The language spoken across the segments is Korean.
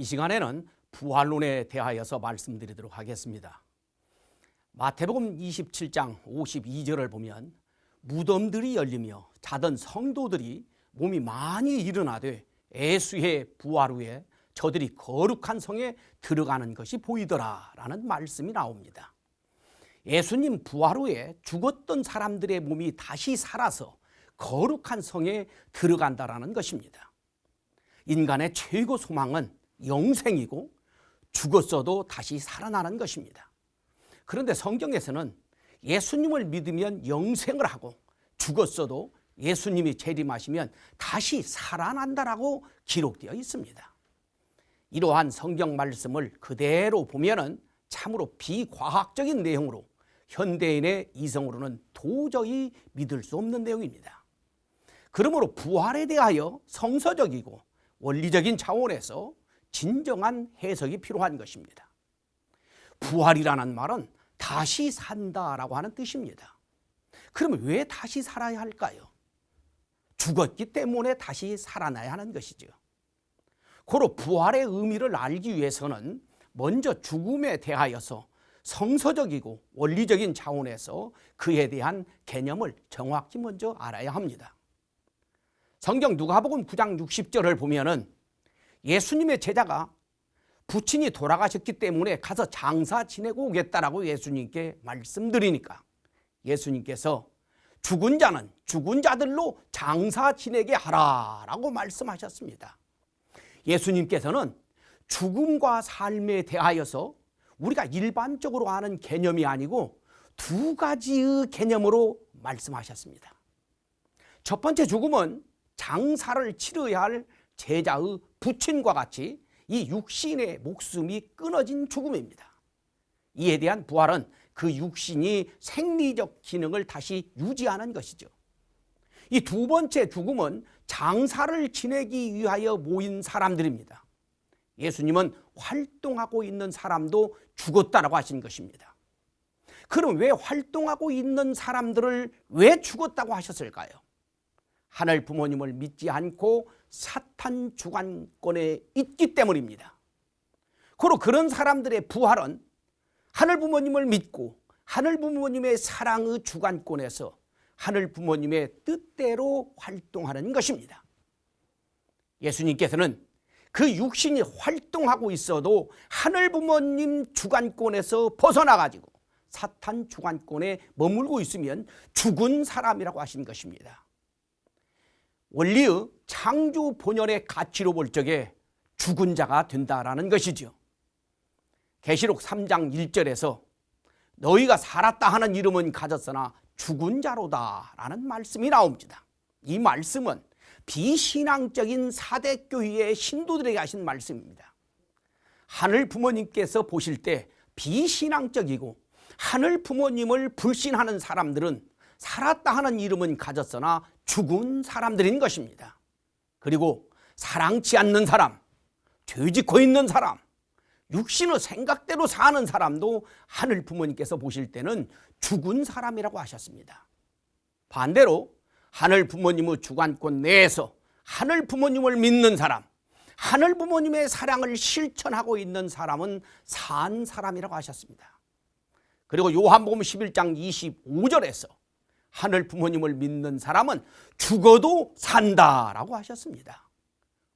이 시간에는 부활론에 대하여서 말씀드리도록 하겠습니다. 마태복음 27장 52절을 보면 무덤들이 열리며 자던 성도들이 몸이 많이 일어나되 예수의 부활 후에 저들이 거룩한 성에 들어가는 것이 보이더라 라는 말씀이 나옵니다. 예수님 부활 후에 죽었던 사람들의 몸이 다시 살아서 거룩한 성에 들어간다라는 것입니다. 인간의 최고 소망은 영생이고 죽었어도 다시 살아나는 것입니다. 그런데 성경에서는 예수님을 믿으면 영생을 하고 죽었어도 예수님이 재림하시면 다시 살아난다라고 기록되어 있습니다. 이러한 성경 말씀을 그대로 보면은 참으로 비과학적인 내용으로 현대인의 이성으로는 도저히 믿을 수 없는 내용입니다. 그러므로 부활에 대하여 성서적이고 원리적인 차원에서 진정한 해석이 필요한 것입니다. 부활이라는 말은 다시 산다라고 하는 뜻입니다. 그러면 왜 다시 살아야 할까요? 죽었기 때문에 다시 살아나야 하는 것이죠. 고로 부활의 의미를 알기 위해서는 먼저 죽음에 대하여서 성서적이고 원리적인 차원에서 그에 대한 개념을 정확히 먼저 알아야 합니다. 성경 누가복음 9장 60절을 보면은 예수님의 제자가 부친이 돌아가셨기 때문에 가서 장사 지내고 오겠다라고 예수님께 말씀드리니까 예수님께서 죽은 자는 죽은 자들로 장사 지내게 하라라고 말씀하셨습니다. 예수님께서는 죽음과 삶에 대하여서 우리가 일반적으로 아는 개념이 아니고 두 가지의 개념으로 말씀하셨습니다. 첫 번째 죽음은 장사를 치러야 할 제자의 부친과 같이 이 육신의 목숨이 끊어진 죽음입니다. 이에 대한 부활은 그 육신이 생리적 기능을 다시 유지하는 것이죠. 이 두 번째 죽음은 장사를 지내기 위하여 모인 사람들입니다. 예수님은 활동하고 있는 사람도 죽었다라고 하신 것입니다. 그럼 왜 활동하고 있는 사람들을 왜 죽었다고 하셨을까요? 하늘 부모님을 믿지 않고 사탄 주관권에 있기 때문입니다. 그리고 그런 사람들의 부활은 하늘 부모님을 믿고 하늘 부모님의 사랑의 주관권에서 하늘 부모님의 뜻대로 활동하는 것입니다. 예수님께서는 그 육신이 활동하고 있어도 하늘 부모님 주관권에서 벗어나가지고 사탄 주관권에 머물고 있으면 죽은 사람이라고 하신 것입니다. 원리의 창조 본연의 가치로 볼 적에 죽은 자가 된다라는 것이죠. 계시록 3장 1절에서 너희가 살았다 하는 이름은 가졌으나 죽은 자로다 라는 말씀이 나옵니다. 이 말씀은 비신앙적인 사대교회의 신도들에게 하신 말씀입니다. 하늘 부모님께서 보실 때 비신앙적이고 하늘 부모님을 불신하는 사람들은 살았다 하는 이름은 가졌으나 죽은 사람들인 것입니다. 그리고 사랑치 않는 사람, 죄짓고 있는 사람, 육신의 생각대로 사는 사람도 하늘 부모님께서 보실 때는 죽은 사람이라고 하셨습니다. 반대로 하늘 부모님의 주관권 내에서 하늘 부모님을 믿는 사람, 하늘 부모님의 사랑을 실천하고 있는 사람은 산 사람이라고 하셨습니다. 그리고 요한복음 11장 25절에서 하늘 부모님을 믿는 사람은 죽어도 산다라고 하셨습니다.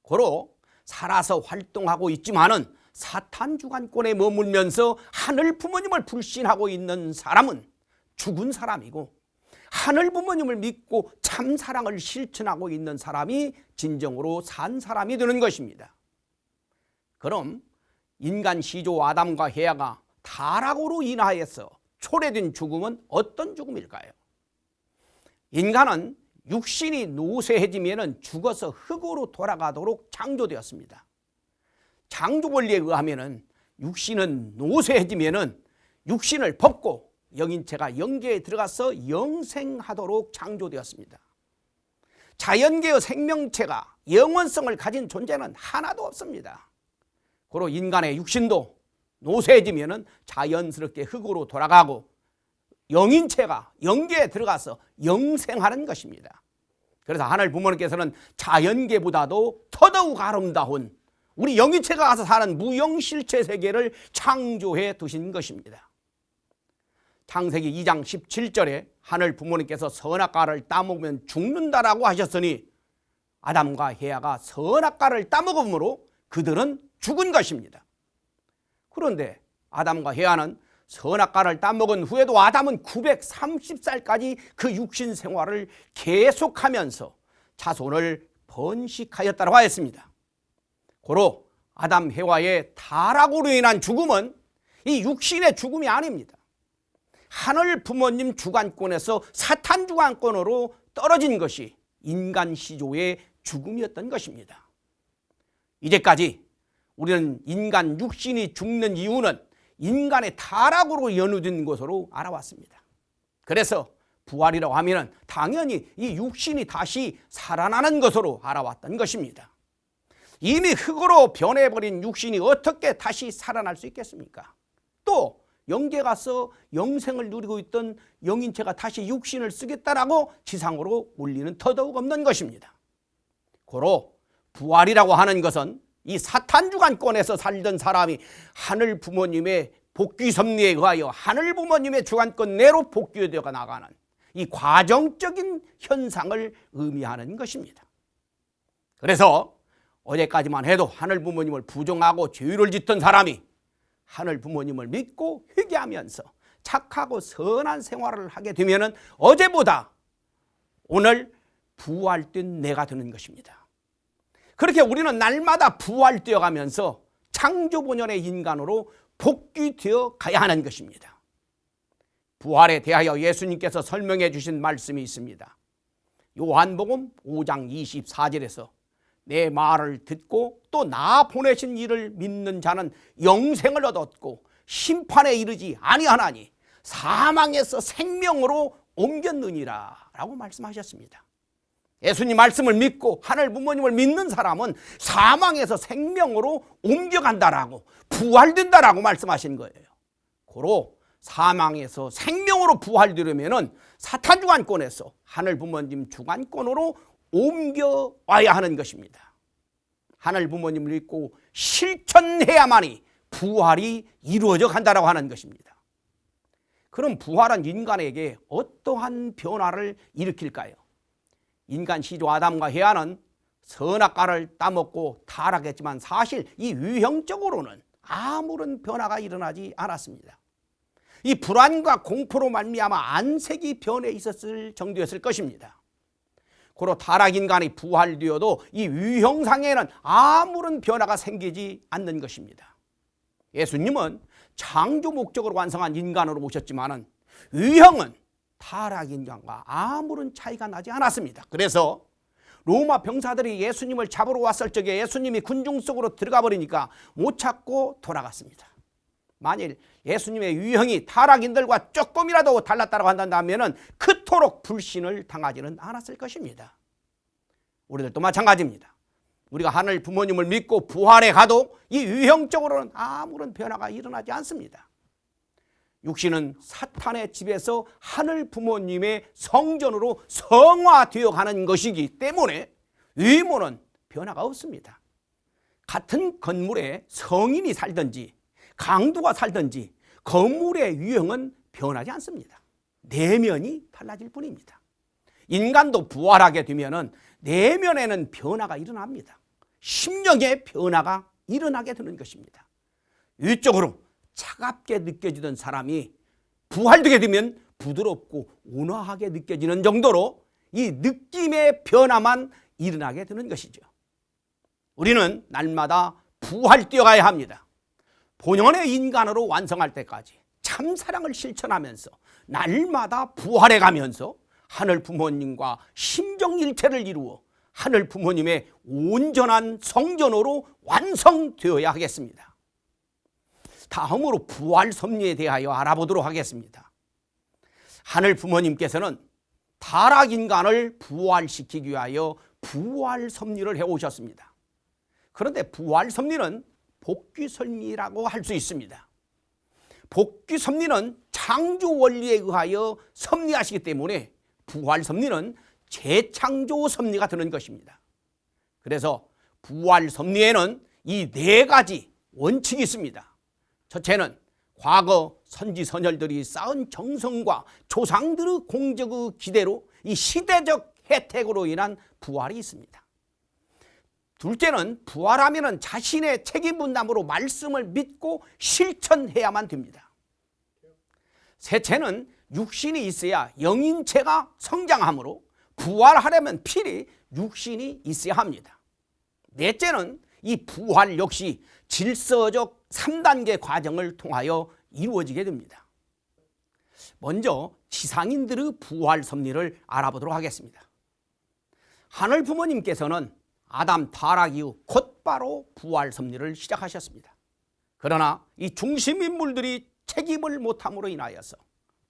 고로 살아서 활동하고 있지만은 사탄 주관권에 머물면서 하늘 부모님을 불신하고 있는 사람은 죽은 사람이고 하늘 부모님을 믿고 참 사랑을 실천하고 있는 사람이 진정으로 산 사람이 되는 것입니다. 그럼 인간 시조 아담과 헤아가 타락으로 인하여서 초래된 죽음은 어떤 죽음일까요? 인간은 육신이 노쇠해지면 죽어서 흙으로 돌아가도록 창조되었습니다. 창조 원리에 의하면 육신은 노쇠해지면 육신을 벗고 영인체가 영계에 들어가서 영생하도록 창조되었습니다. 자연계의 생명체가 영원성을 가진 존재는 하나도 없습니다. 고로 인간의 육신도 노쇠해지면 자연스럽게 흙으로 돌아가고 영인체가 영계에 들어가서 영생하는 것입니다. 그래서 하늘 부모님께서는 자연계보다도 더더욱 아름다운 우리 영인체가 가서 사는 무형실체 세계를 창조해 두신 것입니다. 창세기 2장 17절에 하늘 부모님께서 선악과를 따먹으면 죽는다라고 하셨으니 아담과 헤아가 선악과를 따먹음으로 그들은 죽은 것입니다. 그런데 아담과 헤아는 선악과를 따먹은 후에도 아담은 930살까지 그 육신 생활을 계속하면서 자손을 번식하였다고 하였습니다. 고로 아담 헤와의 타락으로 인한 죽음은 이 육신의 죽음이 아닙니다. 하늘 부모님 주관권에서 사탄 주관권으로 떨어진 것이 인간 시조의 죽음이었던 것입니다. 이제까지 우리는 인간 육신이 죽는 이유는 인간의 타락으로 연루된 것으로 알아왔습니다. 그래서 부활이라고 하면 당연히 이 육신이 다시 살아나는 것으로 알아왔던 것입니다. 이미 흙으로 변해버린 육신이 어떻게 다시 살아날 수 있겠습니까? 또 영계 가서 영생을 누리고 있던 영인체가 다시 육신을 쓰겠다라고 지상으로 올리는 더더욱 없는 것입니다. 고로 부활이라고 하는 것은 이 사탄 주관권에서 살던 사람이 하늘 부모님의 복귀 섭리에 의하여 하늘 부모님의 주관권 내로 복귀되어 나가는 이 과정적인 현상을 의미하는 것입니다. 그래서 어제까지만 해도 하늘 부모님을 부정하고 죄를 짓던 사람이 하늘 부모님을 믿고 회개하면서 착하고 선한 생활을 하게 되면 어제보다 오늘 부활된 내가 되는 것입니다. 그렇게 우리는 날마다 부활되어 가면서 창조 본연의 인간으로 복귀되어 가야 하는 것입니다. 부활에 대하여 예수님께서 설명해 주신 말씀이 있습니다. 요한복음 5장 24절에서 내 말을 듣고 또 나 보내신 이를 믿는 자는 영생을 얻었고 심판에 이르지 아니하나니 사망에서 생명으로 옮겼느니라 라고 말씀하셨습니다. 예수님 말씀을 믿고 하늘 부모님을 믿는 사람은 사망에서 생명으로 옮겨간다라고 부활된다라고 말씀하신 거예요. 고로 사망에서 생명으로 부활되려면 사탄 주관권에서 하늘 부모님 주관권으로 옮겨와야 하는 것입니다. 하늘 부모님을 믿고 실천해야만이 부활이 이루어져 간다라고 하는 것입니다. 그럼 부활은 인간에게 어떠한 변화를 일으킬까요? 인간 시조 아담과 헤아는 선악과를 따먹고 타락했지만 사실 이 유형적으로는 아무런 변화가 일어나지 않았습니다. 이 불안과 공포로 말미암아 안색이 변해 있었을 정도였을 것입니다. 고로 타락인간이 부활되어도 이 유형상에는 아무런 변화가 생기지 않는 것입니다. 예수님은 창조 목적으로 완성한 인간으로 오셨지만 유형은 타락인간과 아무런 차이가 나지 않았습니다. 그래서 로마 병사들이 예수님을 잡으러 왔을 적에 예수님이 군중 속으로 들어가 버리니까 못 찾고 돌아갔습니다. 만일 예수님의 유형이 타락인들과 조금이라도 달랐다고 한다면 그토록 불신을 당하지는 않았을 것입니다. 우리들도 마찬가지입니다. 우리가 하늘 부모님을 믿고 부활에 가도 이 유형적으로는 아무런 변화가 일어나지 않습니다. 육신은 사탄의 집에서 하늘 부모님의 성전으로 성화되어 가는 것이기 때문에 외모는 변화가 없습니다. 같은 건물에 성인이 살든지 강도가 살든지 건물의 유형은 변하지 않습니다. 내면이 달라질 뿐입니다. 인간도 부활하게 되면 내면에는 변화가 일어납니다. 심령의 변화가 일어나게 되는 것입니다. 위쪽으로 차갑게 느껴지던 사람이 부활되게 되면 부드럽고 온화하게 느껴지는 정도로 이 느낌의 변화만 일어나게 되는 것이죠. 우리는 날마다 부활되어 가야 합니다. 본연의 인간으로 완성할 때까지 참사랑을 실천하면서 날마다 부활해 가면서 하늘 부모님과 심정일체를 이루어 하늘 부모님의 온전한 성전으로 완성되어야 하겠습니다. 다음으로 부활 섭리에 대하여 알아보도록 하겠습니다. 하늘 부모님께서는 타락인간을 부활시키기 위하여 부활 섭리를 해오셨습니다. 그런데 부활 섭리는 복귀 섭리라고 할 수 있습니다. 복귀 섭리는 창조 원리에 의하여 섭리하시기 때문에 부활 섭리는 재창조 섭리가 되는 것입니다. 그래서 부활 섭리에는 이 네 가지 원칙이 있습니다. 첫째는 과거 선지선열들이 쌓은 정성과 조상들의 공적의 기대로 이 시대적 혜택으로 인한 부활이 있습니다. 둘째는 부활하면 자신의 책임 분담으로 말씀을 믿고 실천해야만 됩니다. 셋째는 육신이 있어야 영인체가 성장하므로 부활하려면 필히 육신이 있어야 합니다. 넷째는 이 부활 역시 질서적 3단계 과정을 통하여 이루어지게 됩니다. 먼저 지상인들의 부활 섭리를 알아보도록 하겠습니다. 하늘 부모님께서는 아담 타락 이후 곧바로 부활 섭리를 시작하셨습니다. 그러나 이 중심 인물들이 책임을 못함으로 인하여서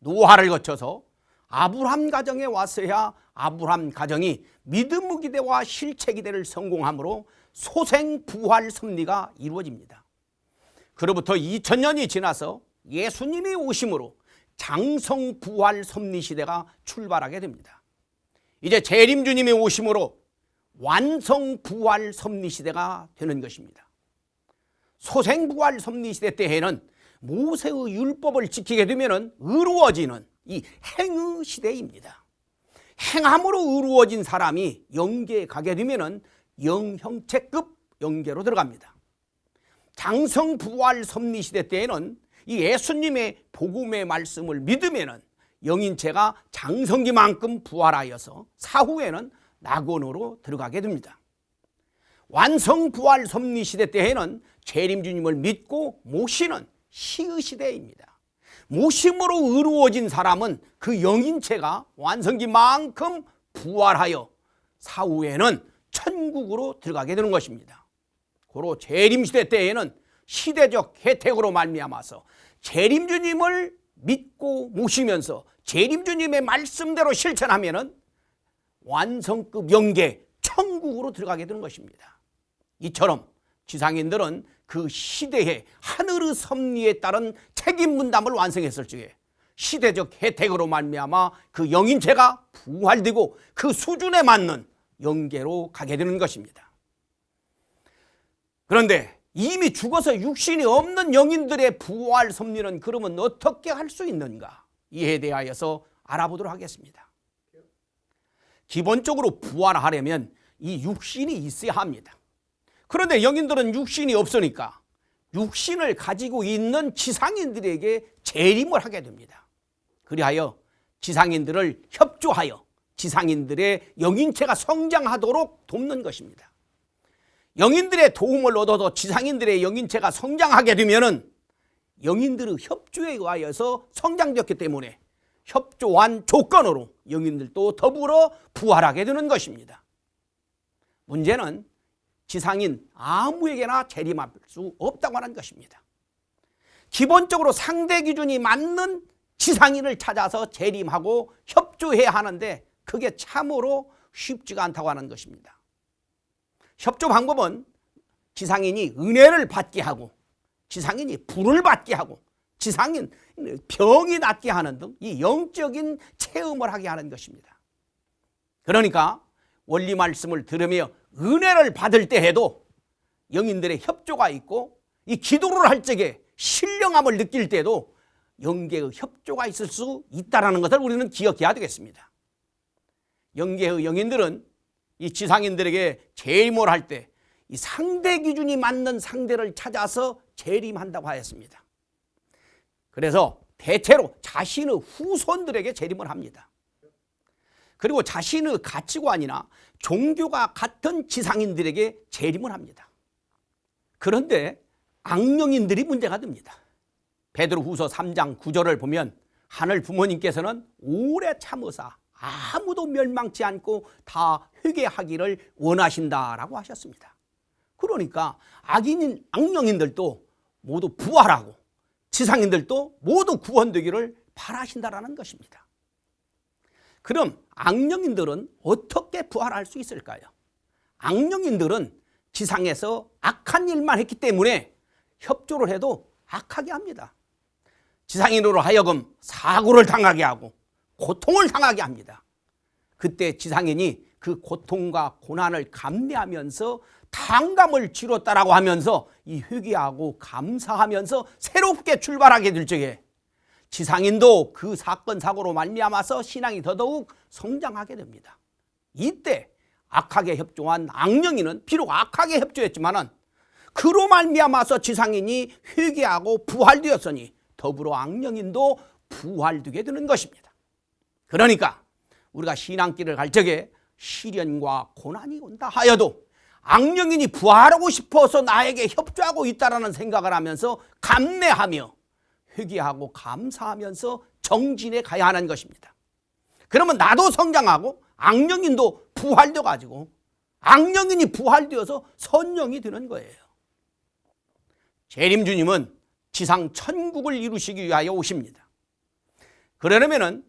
노화를 거쳐서 아브람 가정에 왔어야 아브람 가정이 믿음의 기대와 실체 기대를 성공함으로 소생 부활 섭리가 이루어집니다. 그로부터 2000년이 지나서 예수님이 오심으로 장성 부활 섭리 시대가 출발하게 됩니다. 이제 재림 주님이 오심으로 완성 부활 섭리 시대가 되는 것입니다. 소생 부활 섭리 시대 때에는 모세의 율법을 지키게 되면 의로워지는 이 행의 시대입니다. 행함으로 의로워진 사람이 영계에 가게 되면 영형체급 영계로 들어갑니다. 장성 부활 섭리 시대 때에는 이 예수님의 복음의 말씀을 믿으면 영인체가 장성기만큼 부활하여서 사후에는 낙원으로 들어가게 됩니다. 완성 부활 섭리 시대 때에는 재림 주님을 믿고 모시는 시의 시대입니다. 모심으로 의로워진 사람은 그 영인체가 완성기만큼 부활하여 사후에는 천국으로 들어가게 되는 것입니다. 고로 재림 시대 때에는 시대적 혜택으로 말미암아서 재림 주님을 믿고 모시면서 재림 주님의 말씀대로 실천하면은 완성급 영계 천국으로 들어가게 되는 것입니다. 이처럼 지상인들은 그 시대의 하늘의 섭리에 따른 책임 분담을 완성했을 적에 시대적 혜택으로 말미암아 그 영인체가 부활되고 그 수준에 맞는 영계로 가게 되는 것입니다. 그런데 이미 죽어서 육신이 없는 영인들의 부활 섭리는 그러면 어떻게 할 수 있는가? 이에 대하여서 알아보도록 하겠습니다. 기본적으로 부활하려면 이 육신이 있어야 합니다. 그런데 영인들은 육신이 없으니까 육신을 가지고 있는 지상인들에게 재림을 하게 됩니다. 그리하여 지상인들을 협조하여 지상인들의 영인체가 성장하도록 돕는 것입니다. 영인들의 도움을 얻어서 지상인들의 영인체가 성장하게 되면 영인들의 협조에 의하여서 성장되었기 때문에 협조한 조건으로 영인들도 더불어 부활하게 되는 것입니다. 문제는 지상인 아무에게나 재림할 수 없다고 하는 것입니다. 기본적으로 상대 기준이 맞는 지상인을 찾아서 재림하고 협조해야 하는데 그게 참으로 쉽지가 않다고 하는 것입니다. 협조 방법은 지상인이 은혜를 받게 하고 지상인이 불을 받게 하고 지상인 병이 낫게 하는 등 이 영적인 체험을 하게 하는 것입니다. 그러니까 원리 말씀을 들으며 은혜를 받을 때 해도 영인들의 협조가 있고 이 기도를 할 적에 신령함을 느낄 때도 영계의 협조가 있을 수 있다는 것을 우리는 기억해야 되겠습니다. 영계의 영인들은 이 지상인들에게 재림을 할 때 이 상대 기준이 맞는 상대를 찾아서 재림한다고 하였습니다. 그래서 대체로 자신의 후손들에게 재림을 합니다. 그리고 자신의 가치관이나 종교가 같은 지상인들에게 재림을 합니다. 그런데 악령인들이 문제가 됩니다. 베드로후서 3장 9절을 보면 하늘 부모님께서는 오래 참으사 아무도 멸망치 않고 다 회개하기를 원하신다라고 하셨습니다. 그러니까 악인인 악령인들도 모두 부활하고 지상인들도 모두 구원되기를 바라신다라는 것입니다. 그럼 악령인들은 어떻게 부활할 수 있을까요? 악령인들은 지상에서 악한 일만 했기 때문에 협조를 해도 악하게 합니다. 지상인으로 하여금 사고를 당하게 하고 고통을 당하게 합니다. 그때 지상인이 그 고통과 고난을 감내하면서 탕감을 치렀다라고 하면서 이 회개하고 감사하면서 새롭게 출발하게 될 적에 지상인도 그 사건 사고로 말미암아서 신앙이 더더욱 성장하게 됩니다. 이때 악하게 협조한 악령이는 비록 악하게 협조했지만은 그로 말미암아서 지상인이 회개하고 부활되었으니 더불어 악령인도 부활되게 되는 것입니다. 그러니까 우리가 신앙길을 갈 적에 시련과 고난이 온다 하여도 악령인이 부활하고 싶어서 나에게 협조하고 있다는 생각을 하면서 감내하며 회개하고 감사하면서 정진해 가야 하는 것입니다. 그러면 나도 성장하고 악령인도 부활되어 가지고 악령인이 부활되어서 선영이 되는 거예요. 재림주님은 지상 천국을 이루시기 위하여 오십니다. 그러려면은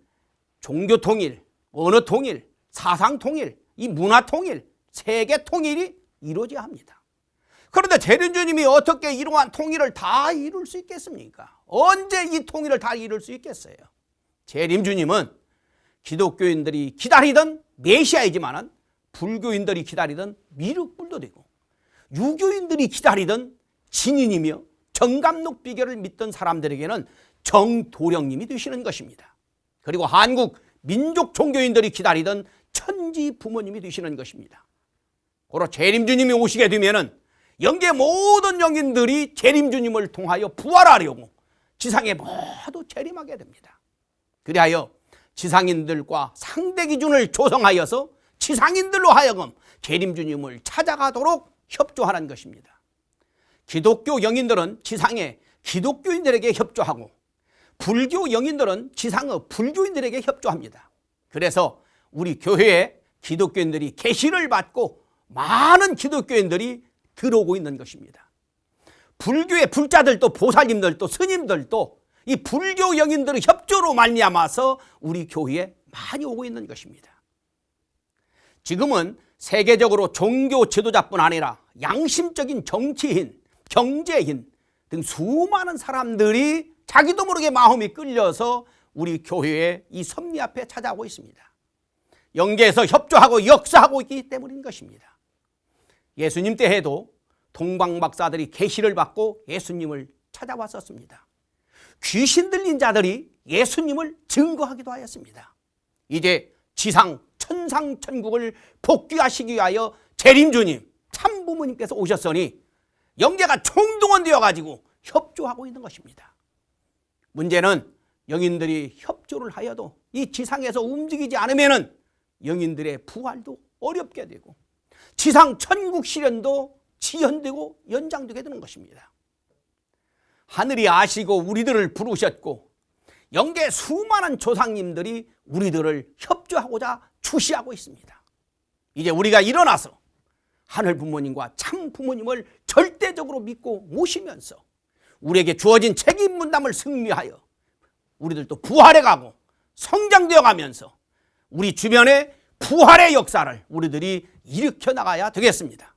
종교 통일, 언어 통일, 사상 통일, 이 문화 통일, 세계 통일이 이루어져야 합니다. 그런데 재림주님이 어떻게 이러한 통일을 다 이룰 수 있겠습니까? 언제 이 통일을 다 이룰 수 있겠어요? 재림주님은 기독교인들이 기다리던 메시아이지만은 불교인들이 기다리던 미륵불도 되고 유교인들이 기다리던 진인이며 정감록 비결을 믿던 사람들에게는 정도령님이 되시는 것입니다. 그리고 한국 민족 종교인들이 기다리던 천지 부모님이 되시는 것입니다. 고로 재림주님이 오시게 되면은 영계 모든 영인들이 재림주님을 통하여 부활하려고 지상에 모두 재림하게 됩니다. 그리하여 지상인들과 상대 기준을 조성하여서 지상인들로 하여금 재림주님을 찾아가도록 협조하는 것입니다. 기독교 영인들은 지상에 기독교인들에게 협조하고 불교 영인들은 지상의 불교인들에게 협조합니다. 그래서 우리 교회에 기독교인들이 계시를 받고 많은 기독교인들이 들어오고 있는 것입니다. 불교의 불자들도 보살님들도 스님들도 이 불교 영인들의 협조로 말미암아서 우리 교회에 많이 오고 있는 것입니다. 지금은 세계적으로 종교 지도자뿐 아니라 양심적인 정치인, 경제인 등 수많은 사람들이 자기도 모르게 마음이 끌려서 우리 교회에 이 섭리 앞에 찾아오고 있습니다. 영계에서 협조하고 역사하고 있기 때문인 것입니다. 예수님 때에도 동방박사들이 계시를 받고 예수님을 찾아왔었습니다. 귀신 들린 자들이 예수님을 증거하기도 하였습니다. 이제 지상 천상 천국을 복귀하시기 위하여 재림주님 참부모님께서 오셨으니 영계가 총동원되어 가지고 협조하고 있는 것입니다. 문제는 영인들이 협조를 하여도 이 지상에서 움직이지 않으면은 영인들의 부활도 어렵게 되고 지상 천국 시련도 지연되고 연장되게 되는 것입니다. 하늘이 아시고 우리들을 부르셨고 영계 수많은 조상님들이 우리들을 협조하고자 주시하고 있습니다. 이제 우리가 일어나서 하늘 부모님과 참 부모님을 절대적으로 믿고 모시면서 우리에게 주어진 책임 분담을 승리하여 우리들도 부활해 가고 성장되어 가면서 우리 주변에 부활의 역사를 우리들이 일으켜 나가야 되겠습니다.